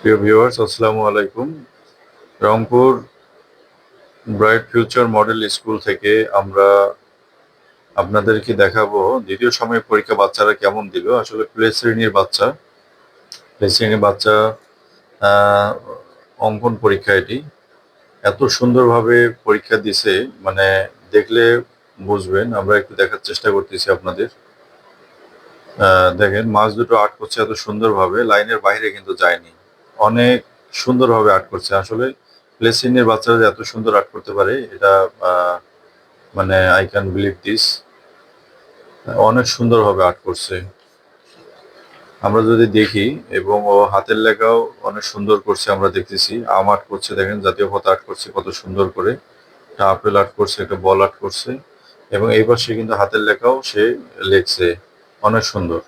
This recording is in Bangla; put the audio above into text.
প্রিয় ভিউয়ার্স, আসসালামু আলাইকুম। Rangpur bright future model school থেকে আমরা আপনাদেরকে দেখাবো দ্বিতীয় সাময়িক পরীক্ষা বাচ্চারা কেমন দিল। আসলে প্লে শ্রেণীর বাচ্চা আহ, অঙ্কন পরীক্ষা এটি এত সুন্দরভাবে পরীক্ষা দিছে, মানে দেখলে বুঝবেন। আমরা একটু দেখার চেষ্টা করতেছি আপনাদের। দেখেন, মাছ দুটো আর্ট করছে এত সুন্দরভাবে, লাইনের বাইরে কিন্তু যায়নি। অনেক সুন্দরভাবে আর্ট করছে। আসলে প্লে শ্রেণীর বাচ্চারা যে এত সুন্দর আর্ট করতে পারে, এটা মানে আই ক্যান বিলিভ দিস। অনেক সুন্দরভাবে আর্ট করছে। আমরা যদি দেখি, এবং ও হাতের লেখাও অনেক সুন্দর করছে। আমরা দেখতেছি আম আর্ট করছে, দেখেন জাতীয় পতাকা আর্ট করছে কত সুন্দর করে। একটা আপেল আর্ট করছে, একটা বল আর্ট করছে, এবং এই পাশে কিন্তু হাতের লেখাও সে লেখছে অনেক সুন্দর।